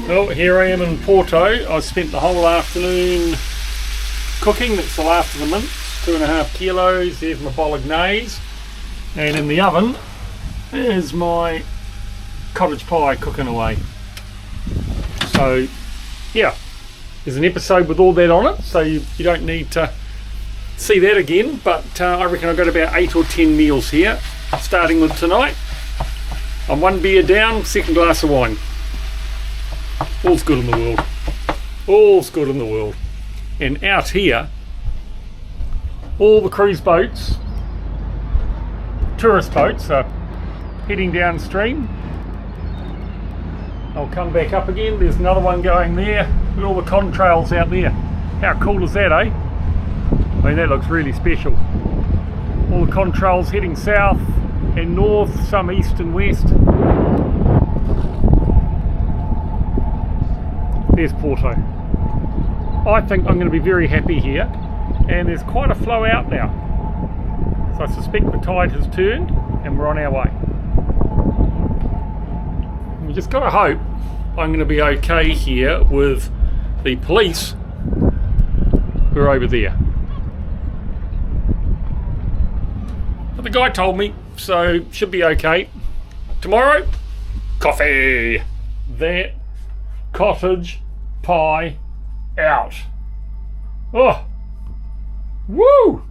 Well, here I am in Porto. I spent the whole afternoon cooking. That's the last of the mince, 2.5 kilos. There's my bolognese, and in the oven is my cottage pie cooking away. So yeah, there's an episode with all that on it, so you don't need to see that again, but I reckon I've got about 8 or 10 meals here, starting with tonight. I'm 1 beer down, 2nd glass of wine. All's good in the world. All's good in the world. And out here, all the cruise boats, tourist boats, are heading downstream. I'll come back up again. There's another one going there with all the contrails out there. How cool is that, eh? I mean, that looks really special. All the contrails heading south and north, some east and west. There's Porto. I think I'm going to be very happy here, and there's quite a flow out now. So I suspect the tide has turned and we're on our way. We just got to hope I'm going to be okay here with the police who are over there. But the guy told me, so should be okay. Tomorrow, coffee. That cottage pie out. Oh, woo!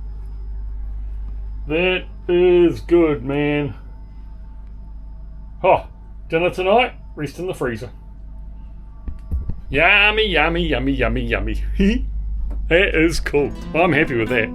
That is good, man. Oh, dinner tonight, rest in the freezer. Yummy, yummy, yummy, yummy, yummy. That is cool. I'm happy with that.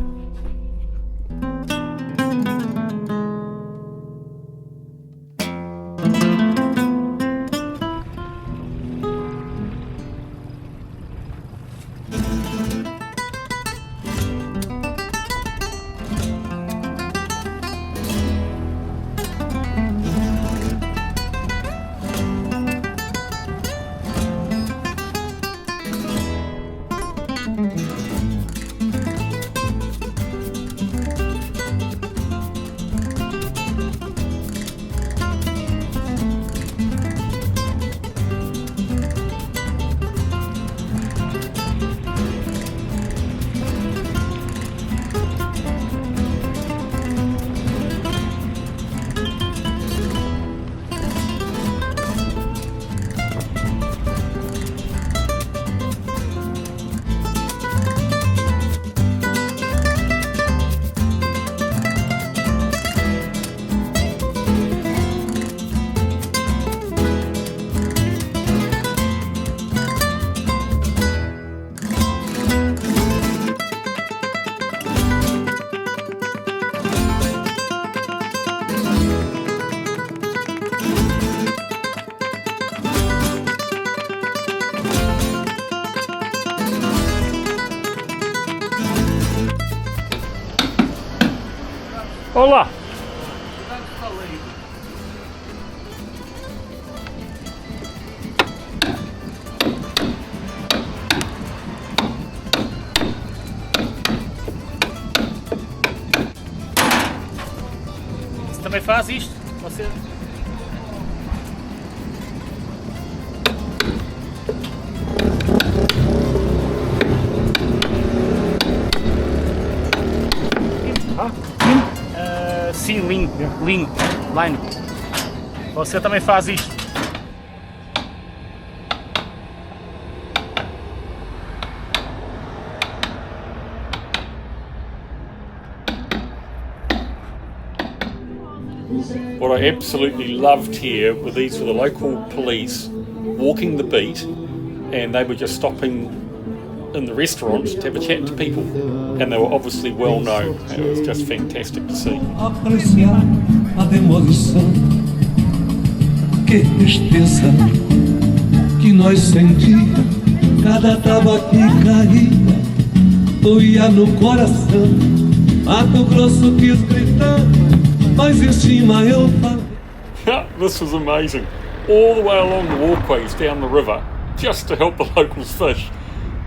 Olá! Você também faz isto? Você... Sim, line. Você também faz isto. What I absolutely loved here were these were the local police walking the beat, and they were just stopping in the restaurants to have a chat to people, and they were obviously well known. It was just fantastic to see. Apreciar a demolição, que tristeza que nós sentia, cada tábua que caía, doía no coração, Mato Grosso quis gritar, mas em cima eu falei. This was amazing. All the way along the walkways down the river, just to help the locals fish,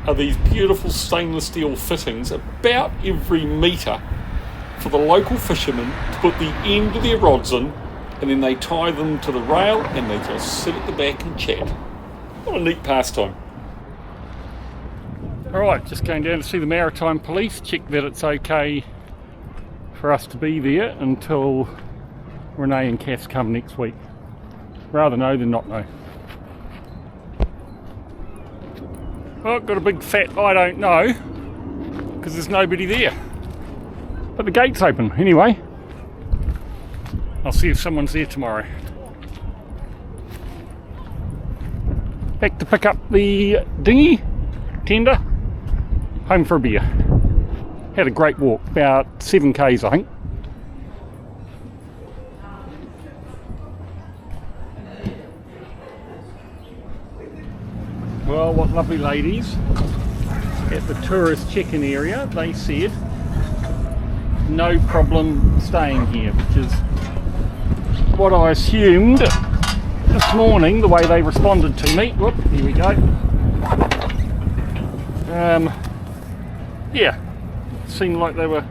are these beautiful stainless steel fittings about every metre for the local fishermen to put the end of their rods in, and then they tie them to the rail and they just sit at the back and chat. What a neat pastime. Alright, just going down to see the Maritime Police, check that it's okay for us to be there until Renee and Cass come next week. Rather know than not know. Oh, got a big fat I don't know, because there's nobody there. But the gate's open anyway. I'll see if someone's there tomorrow. Back to pick up the dinghy, tender, home for a beer. Had a great walk, about 7 k's I think. Well, what lovely ladies at the tourist check-in area. They said no problem staying here, which is what I assumed this morning, the way they responded to me. Whoop, here we go. Yeah, seemed like they were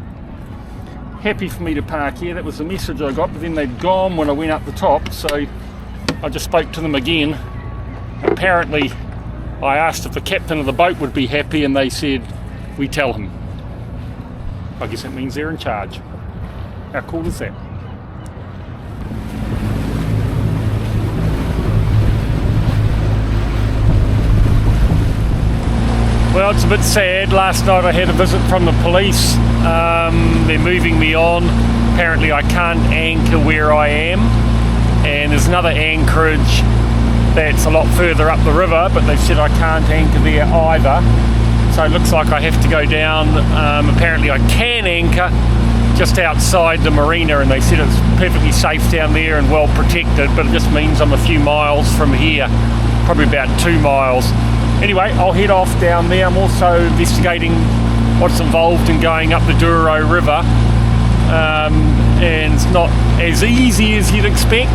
happy for me to park here. That was the message I got, but then they'd gone when I went up the top, so I just spoke to them again. Apparently I asked if the captain of the boat would be happy, and they said we tell him. I guess it means they're in charge. How cool is that? Well, it's a bit sad. Last night I had a visit from the police. They're moving me on. Apparently I can't anchor where I am, and there's another anchorage that's a lot further up the river, but they've said I can't anchor there either. So it looks like I have to go down. Apparently I can anchor just outside the marina, and they said it's perfectly safe down there and well protected, but it just means I'm a few miles from here, probably about 2 miles. Anyway, I'll head off down there. I'm also investigating what's involved in going up the Douro River, and it's not as easy as you'd expect.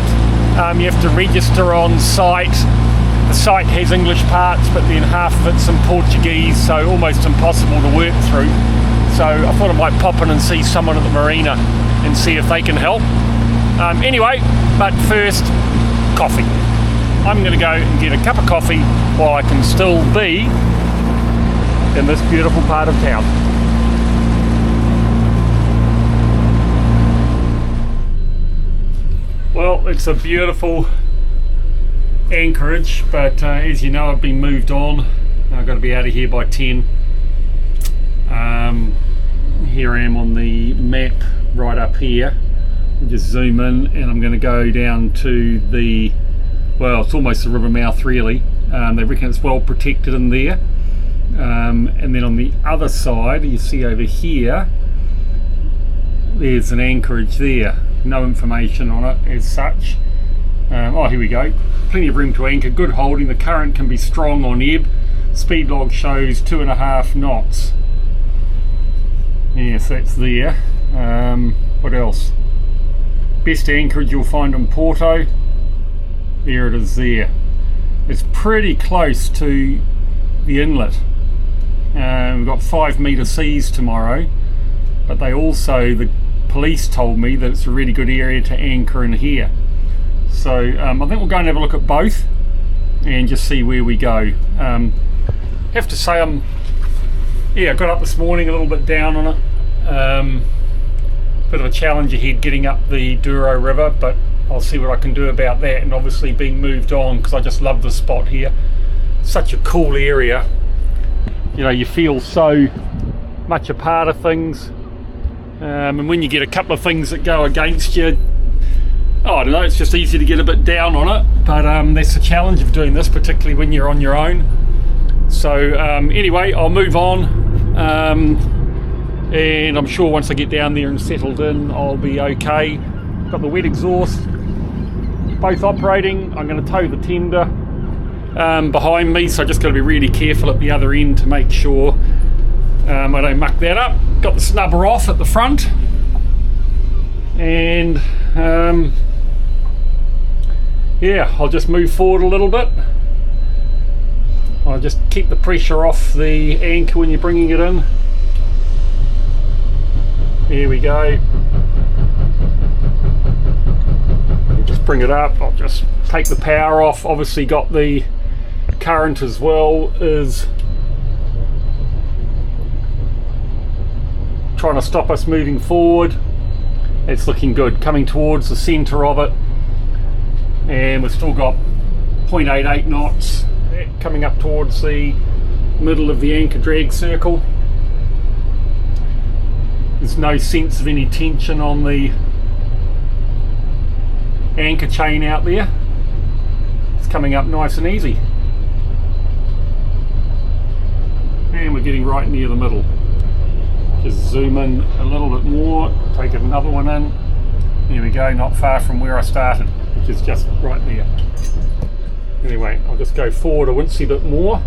You have to register on site. The site has English parts, but then half of it's in Portuguese, so almost impossible to work through. So I thought I might pop in and see someone at the marina and see if they can help. Anyway, but first, coffee. I'm going to go and get a cup of coffee while I can still be in this beautiful part of town. Well, it's a beautiful anchorage, but as you know, I've been moved on. I've got to be out of here by 10. Here I am on the map right up here. Just zoom in, and I'm going to go down to the, well, it's almost the river mouth really. They reckon it's well protected in there. And then on the other side, you see over here, there's an anchorage there. No information on it as such. Oh, here we go. Plenty of room to anchor, good holding. The current can be strong on ebb. Speed log shows 2.5 knots. Yes, that's there. What else? Best anchorage you'll find in Porto. There it is there. It's pretty close to the inlet. We've got 5 metre seas tomorrow, but they also, the police told me that it's a really good area to anchor in here. So I think we'll go and have a look at both and just see where we go. Have to say I got up this morning a little bit down on it. Bit of a challenge ahead getting up the Douro River, but I'll see what I can do about that, and obviously being moved on because I just love the spot here. Such a cool area. You know, you feel so much a part of things, and when you get a couple of things that go against you, I don't know, it's just easy to get a bit down on it, but that's the challenge of doing this, particularly when you're on your own. So anyway, I'll move on, and I'm sure once I get down there and settled in, I'll be okay. Got the wet exhaust, both operating. I'm going to tow the tender behind me, so I just got to be really careful at the other end to make sure I don't muck that up. Got the snubber off at the front, and yeah, I'll just move forward a little bit. I'll just keep the pressure off the anchor when you're bringing it in. Here we go. Just bring it up. I'll just take the power off. Obviously got the current as well is trying to stop us moving forward. It's looking good, coming towards the centre of it, and we've still got 0.88 knots coming up towards the middle of the anchor drag circle. There's no sense of any tension on the anchor chain out there. It's coming up nice and easy, and we're getting right near the middle. Just zoom in a little bit more, take another one in. There we go, not far from where I started, which is just right there. Anyway, I'll just go forward a wincy bit more.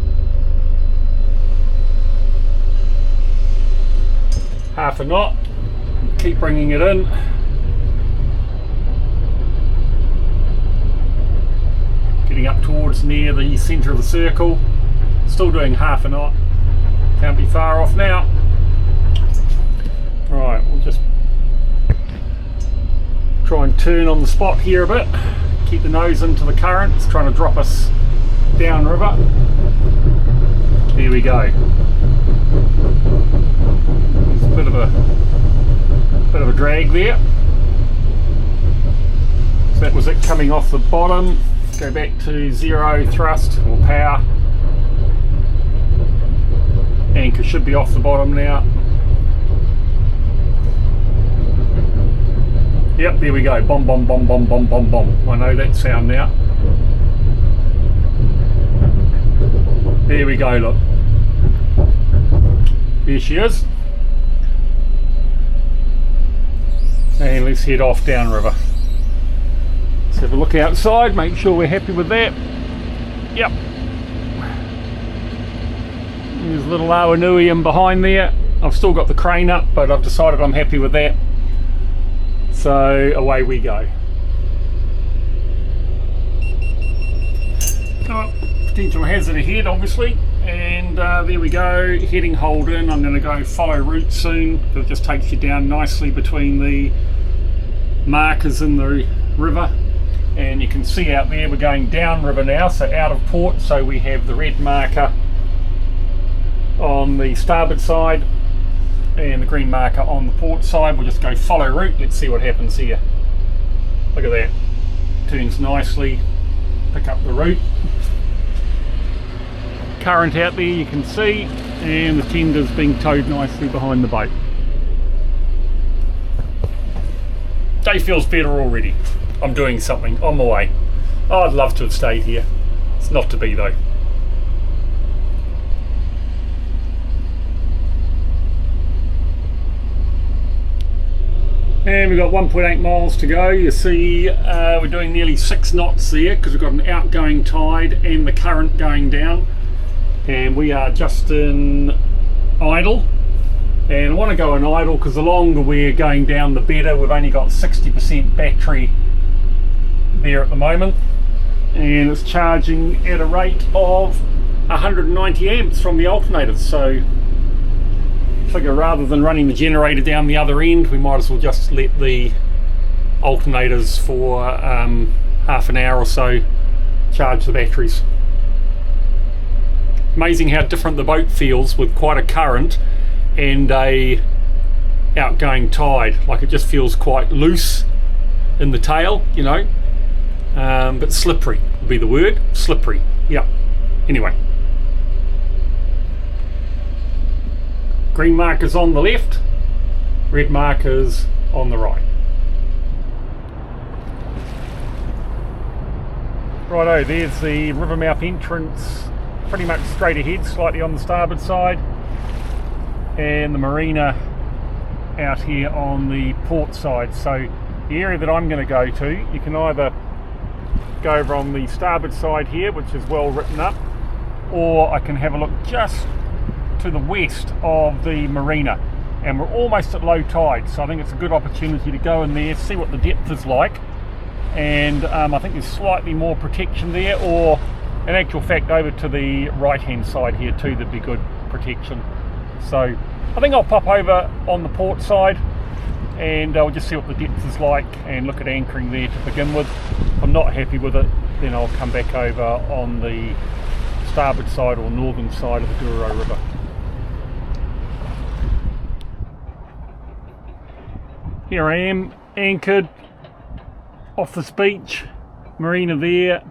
Half a knot, keep bringing it in. Getting up towards near the centre of the circle. Still doing half a knot, can't be far off now. Right, we'll just try and turn on the spot here a bit, keep the nose into the current. It's trying to drop us downriver. There we go. There's a bit of a drag there. So that was it coming off the bottom. Go back to zero thrust or power. Anchor should be off the bottom now. Yep, there we go. Bomb, bomb, bomb, bomb, bomb, bomb, bomb. I know that sound now. There we go, look. There she is. And let's head off downriver. Let's have a look outside, make sure we're happy with that. Yep. There's a little Awanui in behind there. I've still got the crane up, but I've decided I'm happy with that. So away we go. Potential hazard ahead, obviously, and there we go, heading hold in. I'm going to go follow route soon. It just takes you down nicely between the markers in the river, and you can see out there we're going downriver now, so out of port. So we have the red marker on the starboard side and the green marker on the port side. We'll just go follow route. Let's see what happens here. Look at that, turns nicely, pick up the route. Current out there you can see, and the tender's being towed nicely behind the boat. Day feels better already. I'm doing something on my way. Oh, I'd love to have stayed here. It's not to be though. And we've got 1.8 miles to go. You see we're doing nearly 6 knots there because we've got an outgoing tide and the current going down. And we are just in idle. And I want to go in idle because the longer we're going down the better. We've only got 60% battery there at the moment. And it's charging at a rate of 190 amps from the alternators. So figure rather than running the generator down the other end, we might as well just let the alternators for half an hour or so charge the batteries. Amazing how different the boat feels with quite a current and a outgoing tide. Like it just feels quite loose in the tail, you know, but slippery would be the word. Slippery, yeah. Anyway, green markers on the left, red markers on the right. Righto, there's the Rivermouth entrance, pretty much straight ahead, slightly on the starboard side, and the marina out here on the port side. So the area that I'm going to go to, you can either go over on the starboard side here, which is well written up, or I can have a look just to the west of the marina, and we're almost at low tide, so I think it's a good opportunity to go in there, see what the depth is like, and I think there's slightly more protection there, or in actual fact over to the right hand side here too there'd be good protection. So I think I'll pop over on the port side and I'll just see what the depth is like and look at anchoring there to begin with. If I'm not happy with it, then I'll come back over on the starboard side or northern side of the Douro River. Here I am, anchored off this beach, marina there,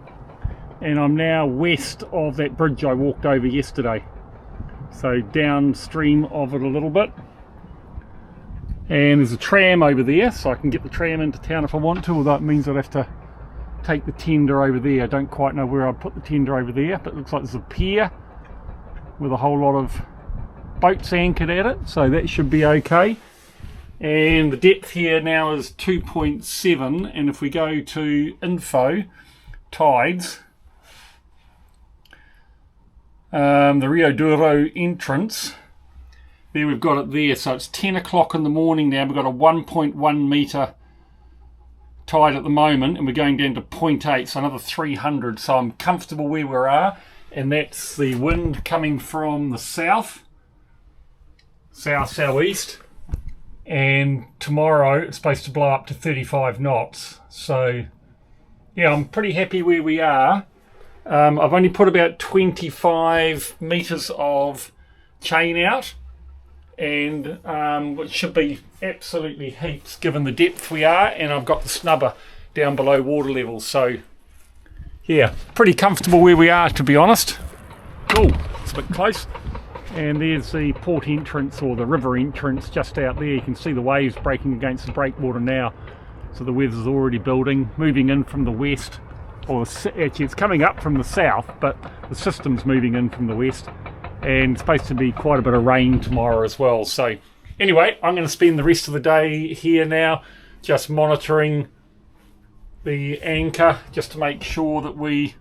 and I'm now west of that bridge I walked over yesterday. So downstream of it a little bit. And there's a tram over there, so I can get the tram into town if I want to, although it means I'd have to take the tender over there. I don't quite know where I'd put the tender over there, but it looks like there's a pier with a whole lot of boats anchored at it, so that should be okay. And the depth here now is 2.7, and if we go to info, tides, the Rio Douro entrance, there we've got it there, so it's 10 o'clock in the morning now. We've got a 1.1 metre tide at the moment, and we're going down to 0.8, so another 300, so I'm comfortable where we are. And that's the wind coming from the south-southeast, and tomorrow it's supposed to blow up to 35 knots. So yeah, I'm pretty happy where we are. I've only put about 25 metres of chain out, and which should be absolutely heaps given the depth we are, and I've got the snubber down below water level, so yeah, pretty comfortable where we are, to be honest. Oh, it's a bit close. And there's the port entrance, or the river entrance, just out there. You can see the waves breaking against the breakwater now, so the weather's already building, moving in from the west, or actually it's coming up from the south, but the system's moving in from the west. And it's supposed to be quite a bit of rain tomorrow as well. So anyway, I'm going to spend the rest of the day here now, just monitoring the anchor, just to make sure that we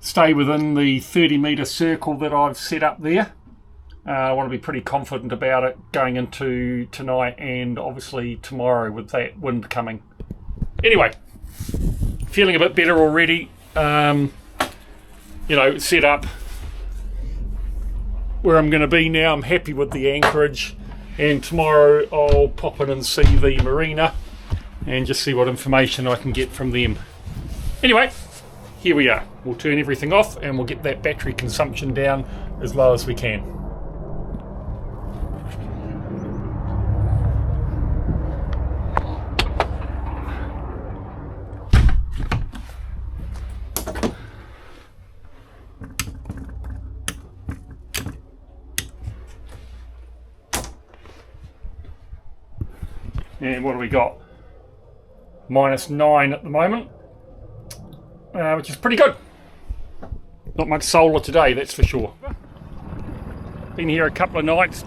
stay within the 30-metre circle that I've set up there. I want to be pretty confident about it going into tonight and obviously tomorrow with that wind coming. Anyway, feeling a bit better already. Set up where I'm going to be now. I'm happy with the anchorage, and tomorrow I'll pop in and see the marina and just see what information I can get from them. Anyway, here we are. We'll turn everything off and we'll get that battery consumption down as low as we can. And what do we got? -9 at the moment, which is pretty good. Not much solar today, that's for sure. Been here a couple of nights.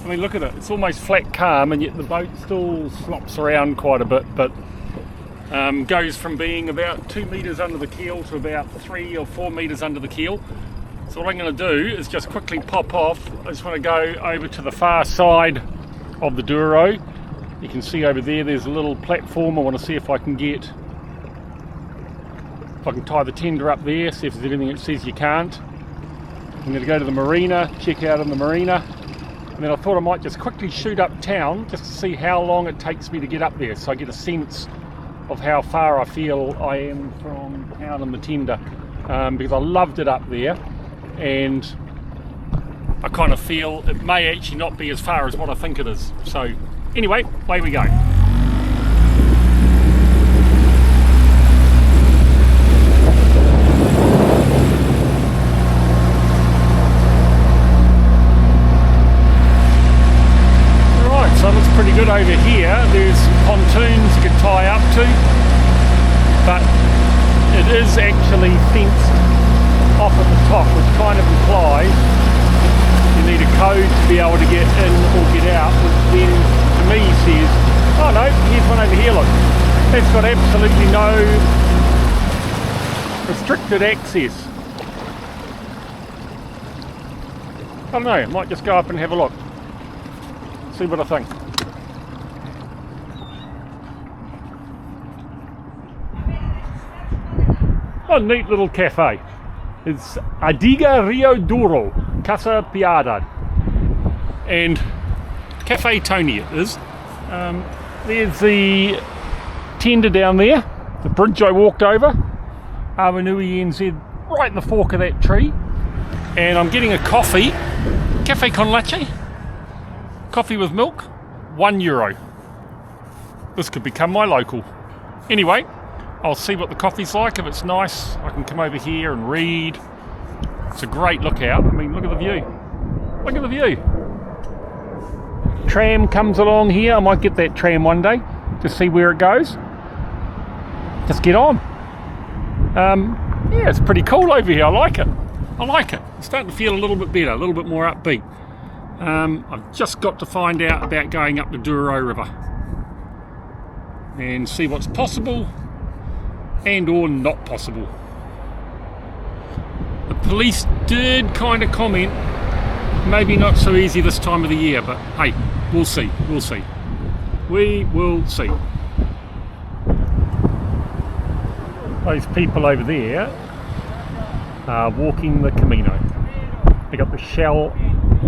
I mean, look at it. It's almost flat calm, and yet the boat still slops around quite a bit, but goes from being about 2 metres under the keel to about 3 or 4 metres under the keel. So what I'm going to do is just quickly pop off. I just want to go over to the far side of the Douro. You can see over there's a little platform. I want to see if I can tie the tender up there, see if there's anything that says you can't. I'm going to go to the marina, check out in the marina, and then I thought I might just quickly shoot up town just to see how long it takes me to get up there, so I get a sense of how far I feel I am from town and the tender, because I loved it up there, and I kind of feel it may actually not be as far as what I think it is. So anyway, away we go. Alright, so it looks pretty good over here. There's pontoons you can tie up to, but it is actually fenced off at the top, which kind of implies you need a code to be able to get in or get out, which then to me says, oh no, here's one over here, look. That's got absolutely no restricted access. I don't know, I might just go up and have a look. See what I think. Oh, neat little cafe. It's Adiga Rio Douro, Casa Piedade. And Cafe Tony it is. There's the tender down there, the bridge I walked over, Awanui NZ right in the fork of that tree, and I'm getting a coffee, cafe con leche, coffee with milk, €1. This could become my local. Anyway, I'll see what the coffee's like. If it's nice, I can come over here and read. It's a great lookout. I mean, look at the view. Look at the view. Tram comes along here. I might get that tram one day to see where it goes. Just get on. Yeah, it's pretty cool over here. I like it. I like it. I'm starting to feel a little bit better, a little bit more upbeat. I've just got to find out about going up the Douro River and see what's possible and or not possible. The police did kind of comment, maybe not so easy this time of the year, but hey, we'll see, we'll see. We will see. Those people over there are walking the Camino. They got the shell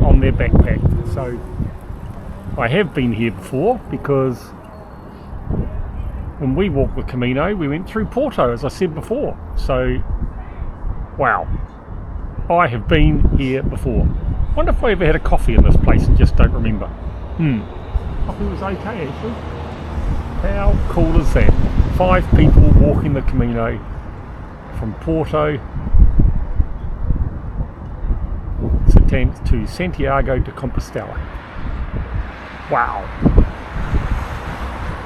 on their backpack. So I have been here before because when we walked the Camino, we went through Porto, as I said before. So, wow. I have been here before. I wonder if I ever had a coffee in this place and just don't remember. Coffee was okay actually. How cool is that? 5 people walking the Camino from Porto to Santiago de Compostela. Wow.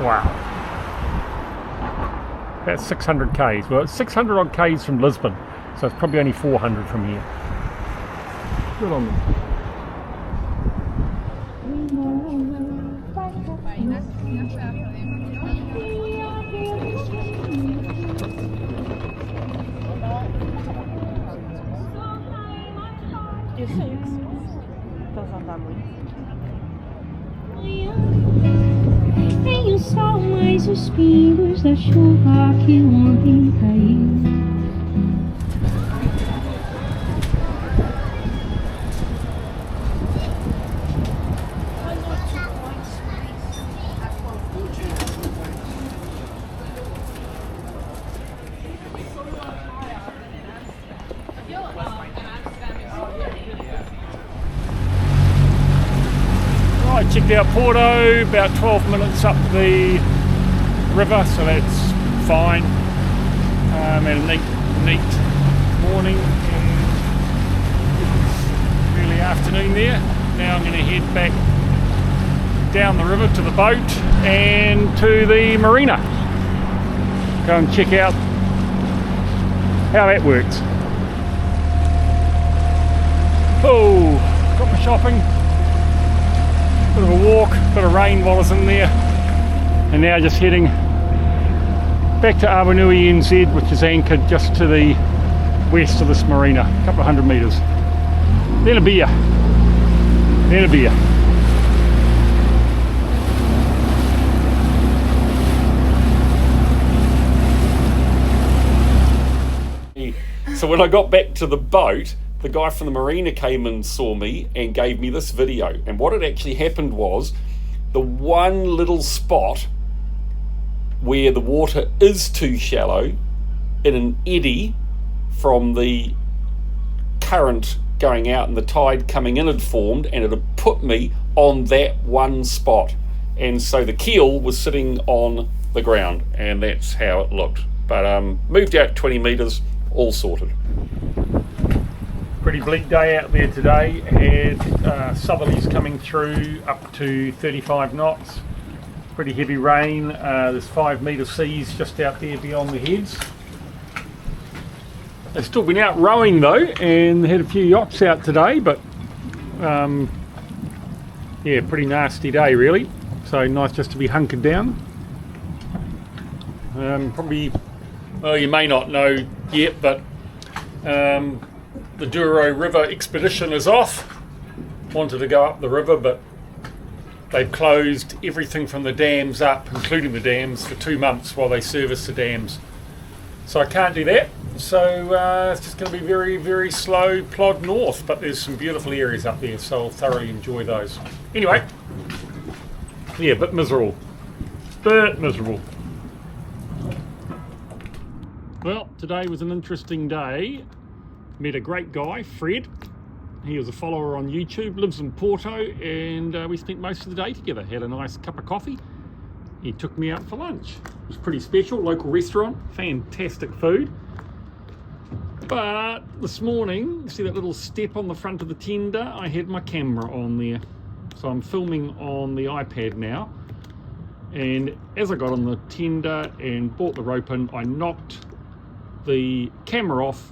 Wow. About 600 k's. Well, it's 600 odd k's from Lisbon, so it's probably only 400 from here. Good on them. Tem o sol mais os pingos da chuva que ontem caiu. I checked out Porto, about 12 minutes up the river, so that's fine. Had a neat morning and early afternoon there. Now I'm going to head back down the river to the boat and to the marina. Go and check out how that works. Oh, got my shopping. Bit of a walk, bit of rain while I was in there, and now just heading back to Awanui NZ, which is anchored just to the west of this marina, a couple of 100 metres. Then a beer. Then a beer. So when I got back to the boat, the guy from the marina came and saw me and gave me this video. And what had actually happened was the one little spot where the water is too shallow in an eddy from the current going out and the tide coming in had formed, and it had put me on that one spot. And so the keel was sitting on the ground, and that's how it looked. But moved out 20 metres, all sorted. Pretty bleak day out there today. Had southerlies coming through up to 35 knots. Pretty heavy rain. There's 5 metre seas just out there beyond the heads. They've still been out rowing though, and had a few yachts out today, but yeah, pretty nasty day really. So nice just to be hunkered down. Probably, well, you may not know yet, but the Douro River expedition is off. Wanted to go up the river, but they've closed everything from the dams up, including the dams, for 2 months while they service the dams. So I can't do that. So it's just going to be very, very slow plod north, but there's some beautiful areas up there, so I'll thoroughly enjoy those. Anyway, yeah, bit miserable. Bit miserable. Well, today was an interesting day. met a great guy, Fred. He was a follower on YouTube, lives in Porto, and we spent most of the day together. Had a nice cup of coffee. He took me out for lunch. It was pretty special, local restaurant, fantastic food. But this morning, see that little step on the front of the tender? I had my camera on there. So I'm filming on the iPad now. And as I got on the tender and brought the rope in, I knocked the camera off,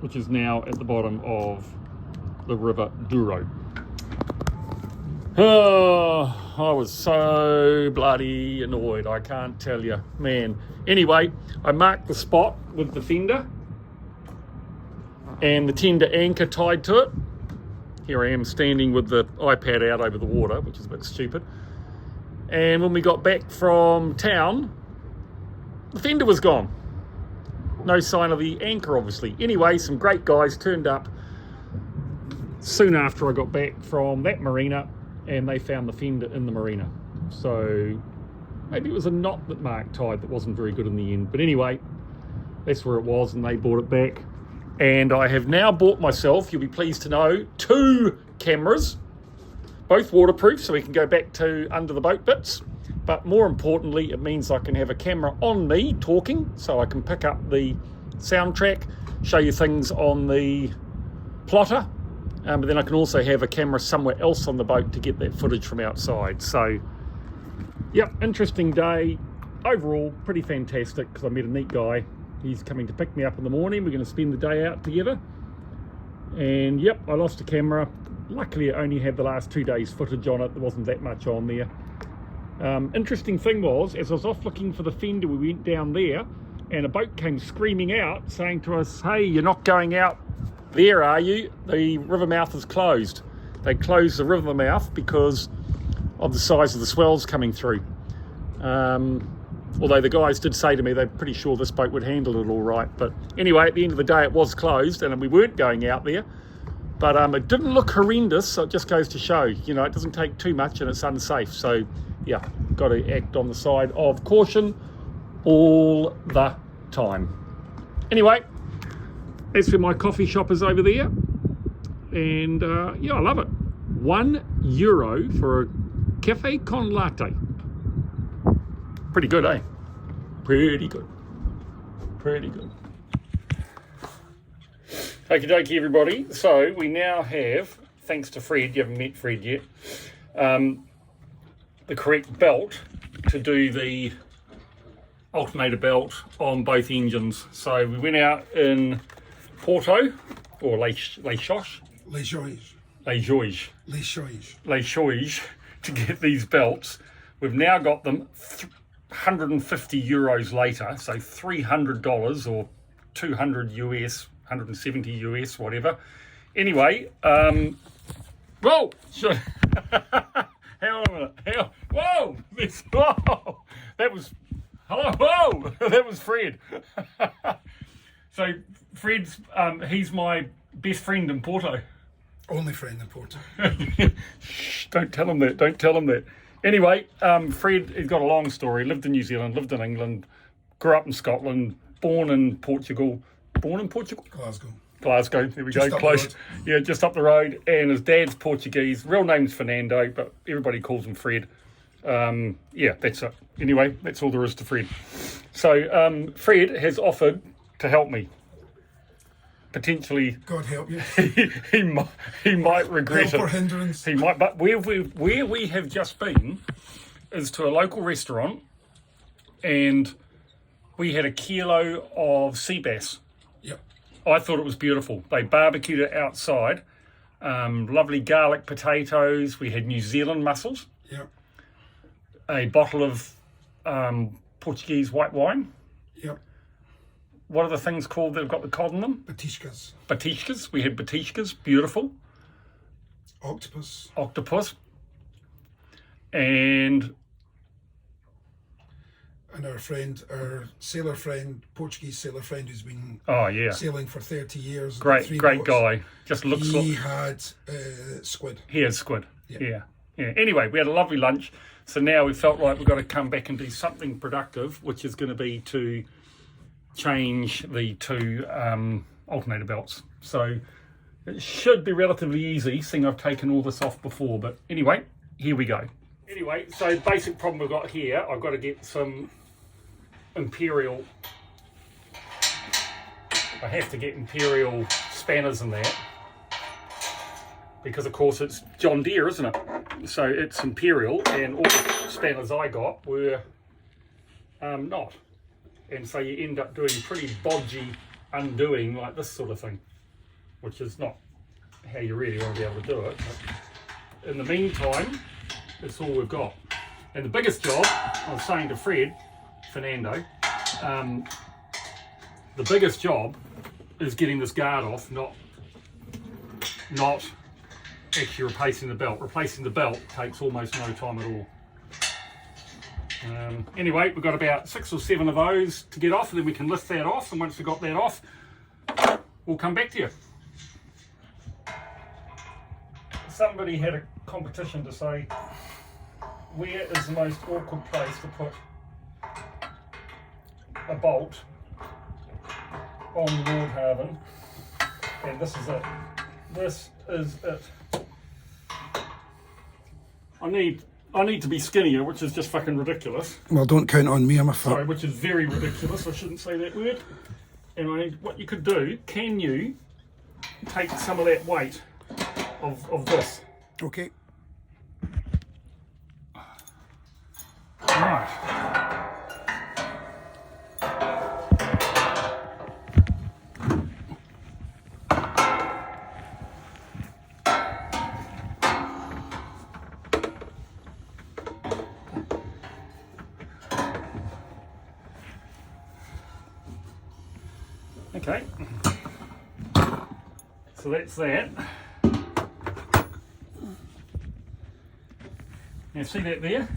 which is now at the bottom of the River Douro. Oh, I was so bloody annoyed, I can't tell you, man. Anyway, I marked the spot with the fender and the tender anchor tied to it. Here I am standing with the iPad out over the water, which is a bit stupid. And when we got back from town, the fender was gone. No sign of the anchor, obviously. Anyway, some great guys turned up soon after I got back from that marina, and they found the fender in the marina. So maybe it was a knot that Mark tied that wasn't very good in the end. But anyway, that's where it was, and they brought it back. And I have now bought myself, you'll be pleased to know, 2 cameras, both waterproof, so we can go back to under the boat bits. But more importantly, it means I can have a camera on me talking, so I can pick up the soundtrack, show you things on the plotter, but then I can also have a camera somewhere else on the boat to get that footage from outside. So, yep, interesting day. Overall, pretty fantastic, because I met a neat guy. He's coming to pick me up in the morning. We're going to spend the day out together. And yep, I lost a camera. Luckily, it only had the last 2 days footage on it. There wasn't that much on there. Interesting thing was, as I was off looking for the fender, we went down there, and a boat came screaming out, saying to us, "Hey, you're not going out there, are you? The Rivermouth is closed." They closed the Rivermouth because of the size of the swells coming through. Although the guys did say to me they're pretty sure this boat would handle it all right. But anyway, at the end of the day, it was closed, and we weren't going out there. But it didn't look horrendous, so it just goes to show, you know, it doesn't take too much and it's unsafe. So, yeah, got to act on the side of caution all the time. Anyway, that's where my coffee shop is over there. And, yeah, I love it. €1 for a cafe con latte. Pretty good, eh? Pretty good. Pretty good. Okie dokie, everybody. So we now have, thanks to Fred, you haven't met Fred yet, the correct belt to do the alternator belt on both engines. So we went out in Porto, or Les Joies, to get these belts. We've now got them 150 euros later, so $300 or 200 US, 170 US, whatever. Anyway, whoa! Hang on a minute. Whoa! Whoa! That was, hello, whoa! That was Fred. So Fred's, he's my best friend in Porto. Only friend in Porto. Shh, don't tell him that, don't tell him that. Anyway, Fred has got a long story, lived in New Zealand, lived in England, grew up in Scotland, born in Portugal. Glasgow, there we go, close. Yeah, just up the road. And his dad's Portuguese, real name's Fernando, but everybody calls him Fred. Yeah, that's it. Anyway, that's all there is to Fred. So Fred has offered to help me. Potentially, God help you. he might regret help it. or hindrance. He might, but where we have just been is to a local restaurant, and we had a kilo of sea bass. Yep. I thought it was beautiful. They barbecued it outside. Lovely garlic potatoes. We had New Zealand mussels. Yep. A bottle of Portuguese white wine. Yep. What are the things called that have got the cod in them? Batishkas. Batishkas. We had batishkas. Beautiful. Octopus. And our sailor friend, Portuguese sailor friend who's been sailing for 30 years. Great guy. Just looks like... He had squid. He had squid. Yeah. Anyway, we had a lovely lunch. So now we felt like we've got to come back and do something productive, which is going to be to change the two alternator belts. So it should be relatively easy, seeing I've taken all this off before. But anyway, here we go. Anyway, so basic problem we've got here, I've got to get some Imperial, I have to get Imperial spanners in there, because of course it's John Deere, isn't it? So it's Imperial, and all the spanners I got were not. And so you end up doing pretty bodgy undoing like this sort of thing, which is not how you really want to be able to do it. But in the meantime, that's all we've got. And the biggest job, I was saying to Fernando, the biggest job is getting this guard off, not actually replacing the belt. Replacing the belt takes almost no time at all. Anyway, we've got about 6 or 7 of those to get off, and then we can lift that off, and once we've got that off, we'll come back to you. Somebody had a competition to say, where is the most awkward place to put a bolt on the Nordhavn? And this is it. This is it. I need to be skinnier, which is just fucking ridiculous. Well, don't count on me, I'm a Sorry, which is very ridiculous. I shouldn't say that word. And what you could do, can you take some of that weight of this? Okay. Right. Okay, so that's that. Now see that there?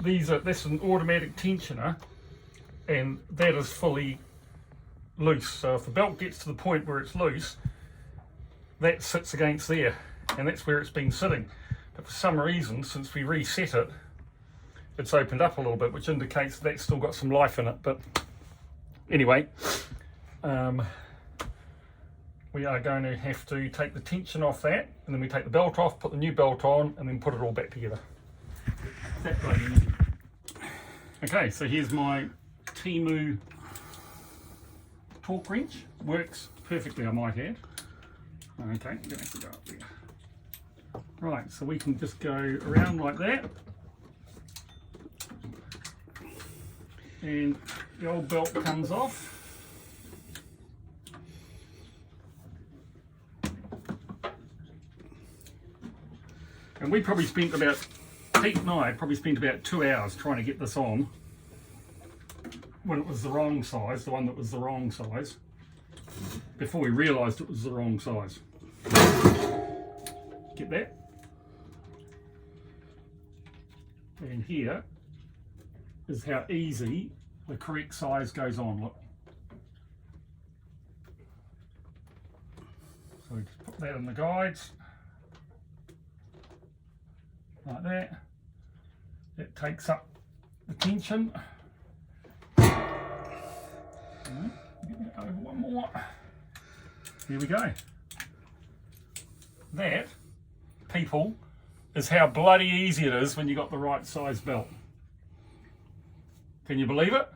That's an automatic tensioner, and that is fully loose. So if the belt gets to the point where it's loose, that sits against there, and that's where it's been sitting. But for some reason, since we reset it, it's opened up a little bit, which indicates that's still got some life in it. But anyway, we are going to have to take the tension off that, and then we take the belt off, put the new belt on, and then put it all back together. Okay, so here's my Temu torque wrench. Works perfectly, I might add. Okay, I'm going to have to go up there. Right, so we can just go around like that. And the old belt comes off. And we probably spent about, Pete and I probably spent about 2 hours trying to get this on when it was the wrong size, the one that was the wrong size, before we realised it was the wrong size. Get that? And here is how easy the correct size goes on, look. So we just put that in the guides, like that. It takes up the tension. Over one more. Here we go. That, people, is how bloody easy it is when you got the right size belt. Can you believe it?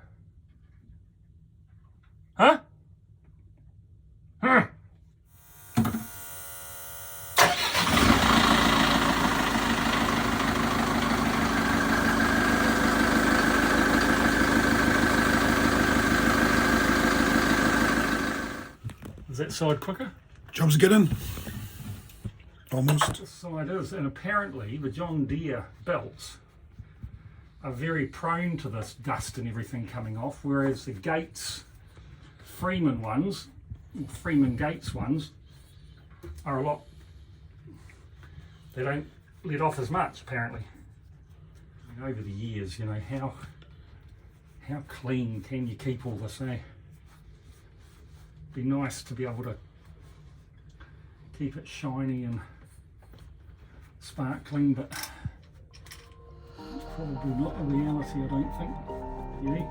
Huh? Huh? Is that side quicker? Job's getting. Almost. This side is, and apparently the John Deere belts are very prone to this dust and everything coming off, whereas the Gates Freeman ones, Freeman Gates ones, are a lot, they don't let off as much apparently. I mean, over the years, you know, how clean can you keep all this, eh? Be nice to be able to keep it shiny and sparkling, but it's probably not a reality, I don't think. Yeah.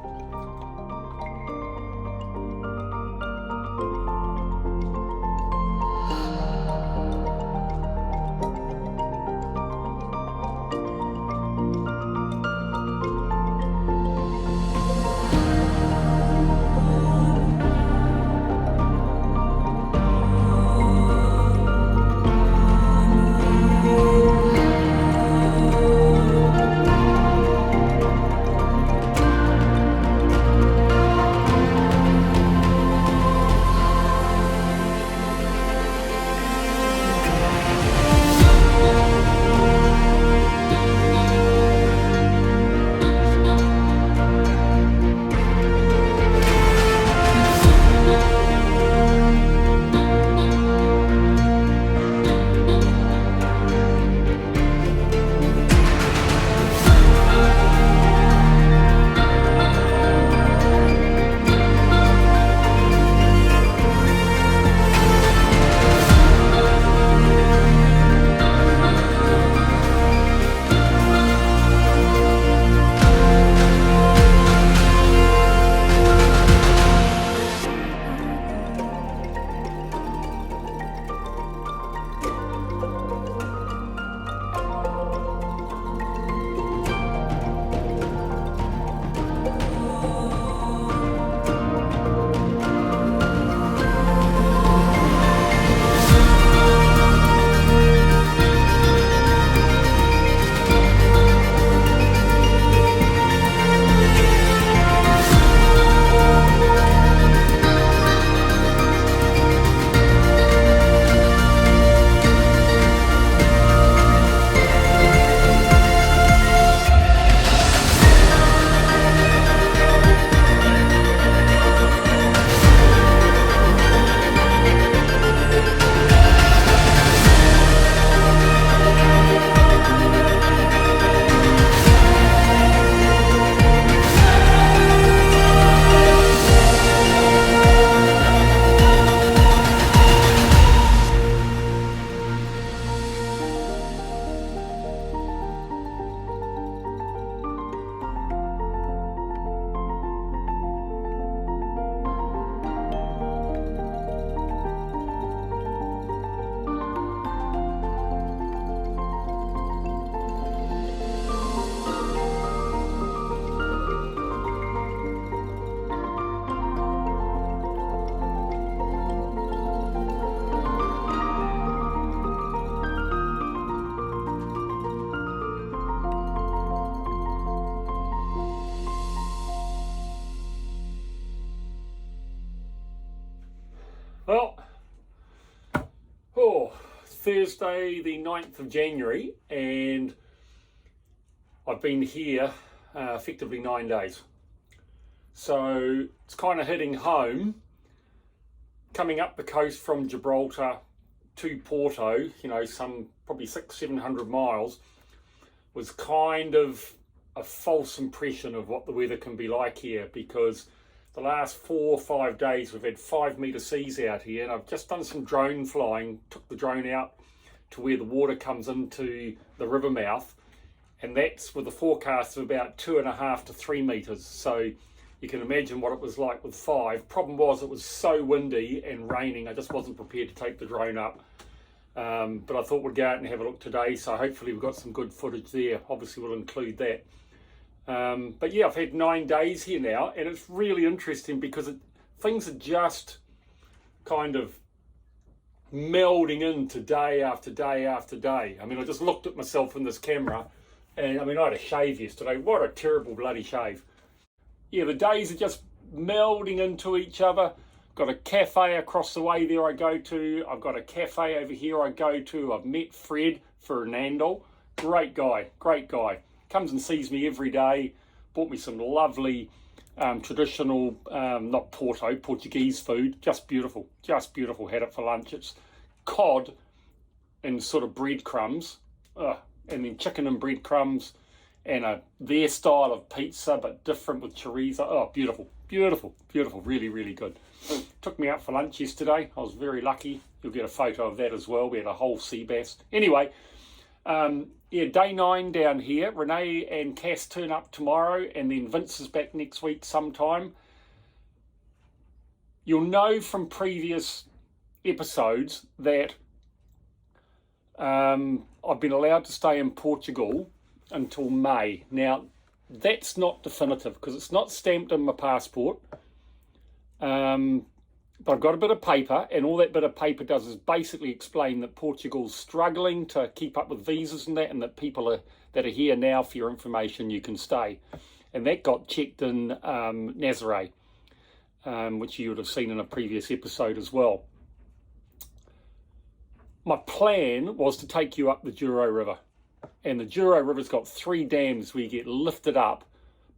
Thursday the 9th of January and I've been here effectively 9 days. So it's kind of hitting home, coming up the coast from Gibraltar to Porto, you know, some probably 600-700 miles, was kind of a false impression of what the weather can be like here, because the last 4 or 5 days we've had 5-metre seas out here, and I've just done some drone flying, took the drone out to where the water comes into the Rivermouth, and that's with a forecast of about 2.5 to 3 metres. So you can imagine what it was like with 5. Problem was it was so windy and raining, I just wasn't prepared to take the drone up. But I thought we'd go out and have a look today, so hopefully we've got some good footage there. Obviously we'll include that. But yeah, I've had 9 days here now, and it's really interesting because things are just kind of melding into day after day after day. I mean, I just looked at myself in this camera, and I mean, I had a shave yesterday. What a terrible bloody shave. Yeah, the days are just melding into each other. Got a cafe across the way there I go to. I've got a cafe over here I go to. I've met Fred Fernando. Great guy, great guy. Comes and sees me every day. Bought me some lovely traditional, not Porto, Portuguese food. Just beautiful, just beautiful. Had it for lunch. It's cod and sort of breadcrumbs. And then chicken and breadcrumbs. And their style of pizza, but different with chorizo. Oh, beautiful, beautiful, beautiful. Really, really good. Took me out for lunch yesterday. I was very lucky. You'll get a photo of that as well. We had a whole sea bass. Anyway, yeah, day 9 down here. Renee and Cass turn up tomorrow, and then Vince is back next week sometime. You'll know from previous episodes that I've been allowed to stay in Portugal until May. Now, that's not definitive because it's not stamped in my passport. But I've got a bit of paper, and all that bit of paper does is basically explain that Portugal's struggling to keep up with visas and that people that are here now, for your information, you can stay. And that got checked in Nazaré, which you would have seen in a previous episode as well. My plan was to take you up the Douro River. And the Douro River's got 3 dams where you get lifted up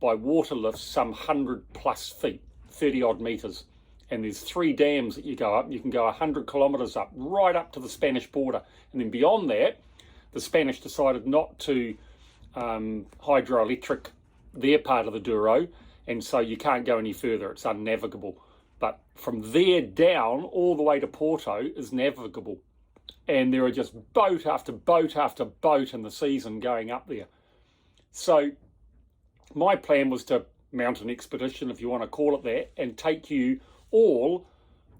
by water lifts some 100 plus feet, 30 odd metres. And there's 3 dams that you go up. You can go 100 kilometres up, right up to the Spanish border. And then beyond that, the Spanish decided not to hydroelectric their part of the Douro, and so you can't go any further. It's unnavigable. But from there down, all the way to Porto is navigable. And there are just boat after boat after boat in the season going up there. So my plan was to mount an expedition, if you want to call it that, and take you all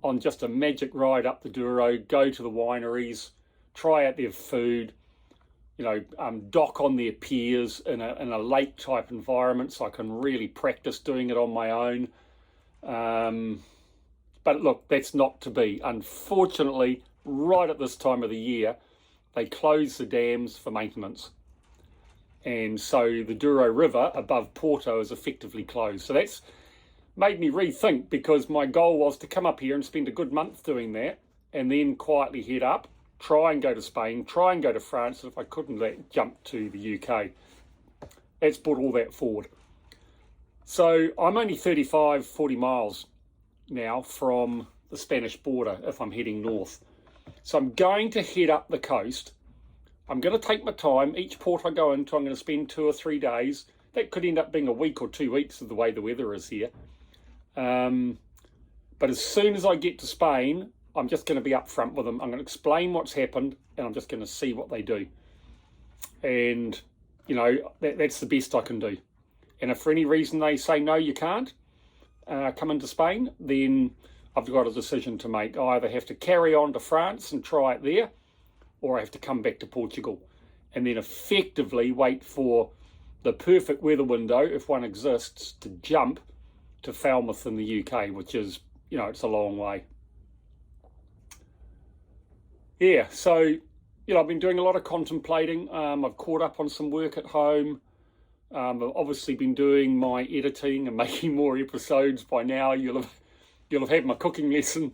on just a magic ride up the Douro, go to the wineries, try out their food, you know, dock on their piers in a lake type environment so I can really practice doing it on my own. But look, that's not to be. Unfortunately, right at this time of the year, they close the dams for maintenance. And so the Douro River above Porto is effectively closed. So that's made me rethink, because my goal was to come up here and spend a good month doing that and then quietly head up, try and go to Spain, try and go to France, and if I couldn't, jump to the UK. That's brought all that forward. So I'm only 35, 40 miles now from the Spanish border if I'm heading north. So I'm going to head up the coast. I'm going to take my time. Each port I go into, I'm going to spend 2 or 3 days. That could end up being a week or 2 weeks of the way the weather is here. But as soon as I get to Spain, I'm just going to be upfront with them. I'm going to explain what's happened, and I'm just going to see what they do. And, you know, that's the best I can do. And if for any reason they say, no, you can't come into Spain, then I've got a decision to make. I either have to carry on to France and try it there, or I have to come back to Portugal and then effectively wait for the perfect weather window, if one exists, to jump to Falmouth in the UK, which is, you know, it's a long way. Yeah, so, you know, I've been doing a lot of contemplating. I've caught up on some work at home. I've obviously been doing my editing and making more episodes. By now you'll have had my cooking lesson,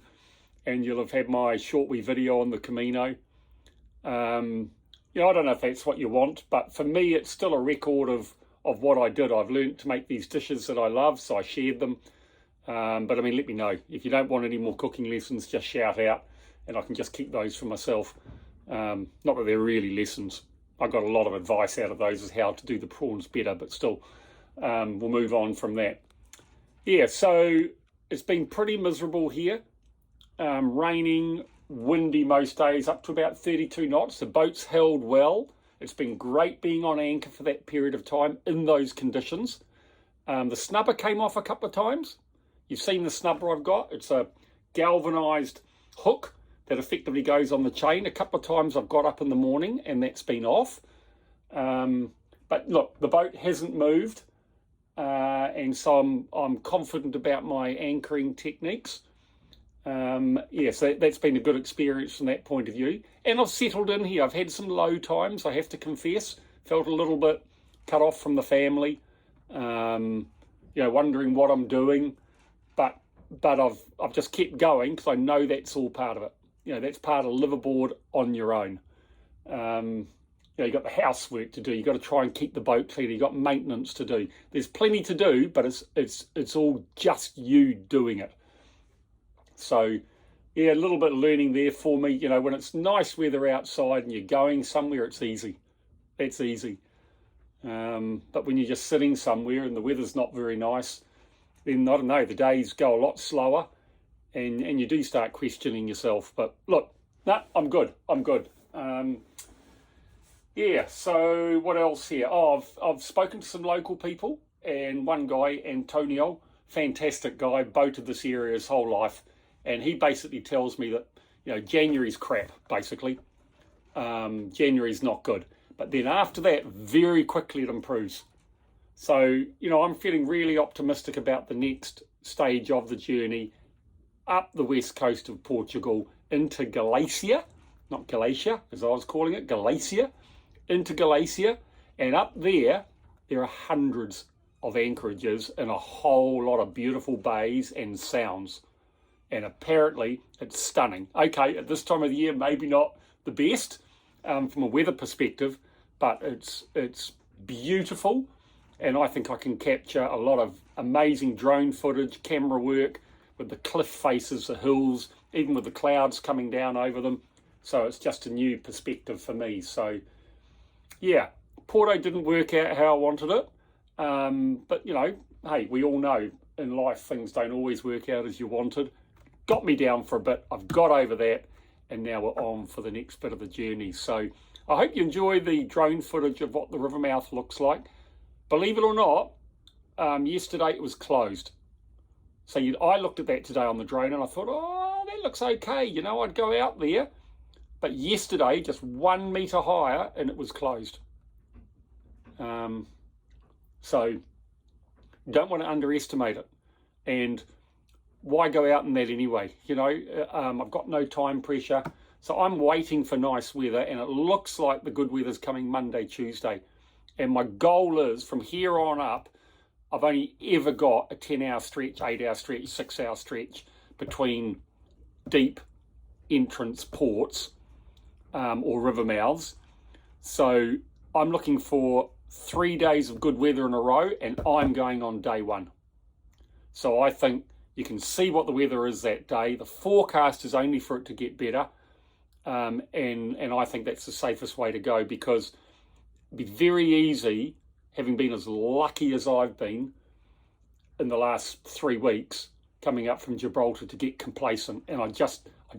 and you'll have had my short wee video on the Camino. You know, I don't know if that's what you want, but for me, it's still a record of what I did. I've learned to make these dishes that I love, so I shared them. But I mean, let me know. If you don't want any more cooking lessons, just shout out and I can just keep those for myself. Not that they're really lessons. I got a lot of advice out of those as how to do the prawns better, but still, we'll move on from that. Yeah, so it's been pretty miserable here. Raining, windy most days, up to about 32 knots. The boat's held well. It's been great being on anchor for that period of time in those conditions. The snubber came off a couple of times. You've seen the snubber I've got. It's a galvanised hook that effectively goes on the chain. A couple of times I've got up in the morning and that's been off. But look, the boat hasn't moved. And so I'm confident about my anchoring techniques. Yeah, so that's been a good experience from that point of view. And I've settled in here. I've had some low times, I have to confess. Felt a little bit cut off from the family. You know, wondering what I'm doing. But I've just kept going because I know that's all part of it. You know, that's part of liveaboard on your own. You know, you've got the housework to do. You've got to try and keep the boat clean. You've got maintenance to do. There's plenty to do, but it's all just you doing it. So, yeah, a little bit of learning there for me. You know, when it's nice weather outside and you're going somewhere, it's easy. It's easy. But when you're just sitting somewhere and the weather's not very nice, then, I don't know, the days go a lot slower and you do start questioning yourself. But look, no, I'm good. I'm good. Yeah, so what else here? Oh, I've spoken to some local people, and one guy, Antonio, fantastic guy, boated this area his whole life. And he basically tells me that, you know, January's crap, basically. January's not good. But then after that, very quickly it improves. So, you know, I'm feeling really optimistic about the next stage of the journey up the west coast of Portugal into Galicia. Not Galatia, as I was calling it, Galicia. Into Galicia. And up there are hundreds of anchorages and a whole lot of beautiful bays and sounds. And apparently it's stunning. Okay, at this time of the year, maybe not the best from a weather perspective, but it's beautiful. And I think I can capture a lot of amazing drone footage, camera work with the cliff faces, the hills, even with the clouds coming down over them. So it's just a new perspective for me. So, yeah, Porto didn't work out how I wanted it. But, you know, hey, we all know in life things don't always work out as you wanted. Got me down for a bit. I've got over that. And now we're on for the next bit of the journey. So I hope you enjoy the drone footage of what the Rivermouth looks like. Believe it or not, yesterday it was closed. So I looked at that today on the drone and I thought, oh, that looks okay. You know, I'd go out there. But yesterday, just 1 metre higher and it was closed. So don't want to underestimate it. And why go out in that anyway? You know, I've got no time pressure. So I'm waiting for nice weather and it looks like the good weather's coming Monday, Tuesday. And my goal is, from here on up, I've only ever got a 10-hour stretch, 8-hour stretch, 6-hour stretch between deep entrance ports or river mouths. So I'm looking for 3 days of good weather in a row, and I'm going on day one. So I think you can see what the weather is that day. The forecast is only for it to get better. And I think that's the safest way to go, because it'd be very easy, having been as lucky as I've been in the last 3 weeks coming up from Gibraltar, to get complacent. And I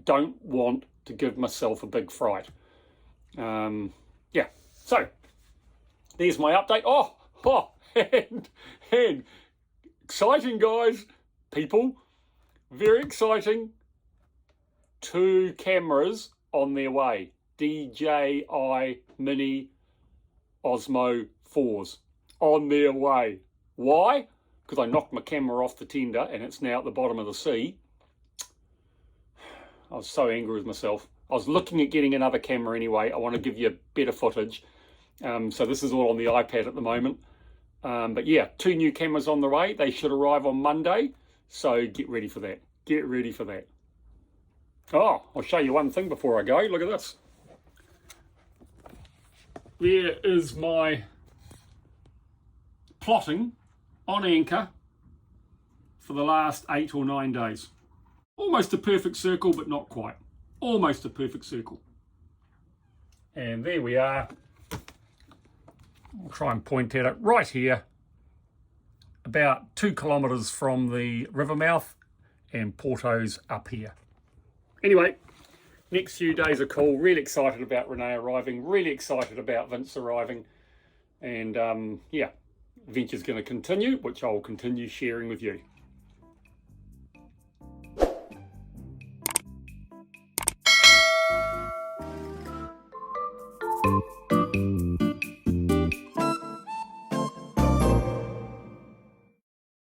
don't want to give myself a big fright. Yeah, so there's my update. And exciting, guys, people, very exciting. 2 cameras on their way. DJI Mini Osmo 4s on their way. Why? Because I knocked my camera off the tender and it's now at the bottom of the sea. I was so angry with myself. I was looking at getting another camera anyway. I want to give you better footage. So this is all on the iPad at the moment. But yeah, 2 new cameras on the way. They should arrive on Monday. So get ready for that. Get ready for that. Oh, I'll show you one thing before I go. Look at this. there is my plotting on anchor for the last 8 or 9 days. Almost a perfect circle, but not quite. Almost a perfect circle. And there we are. I'll try and point at it right here. About 2 kilometres from the Rivermouth, and Porto's up here. Anyway, next few days are cool. Really excited about Renee arriving. Really excited about Vince arriving. And yeah, adventure's going to continue, which I'll continue sharing with you.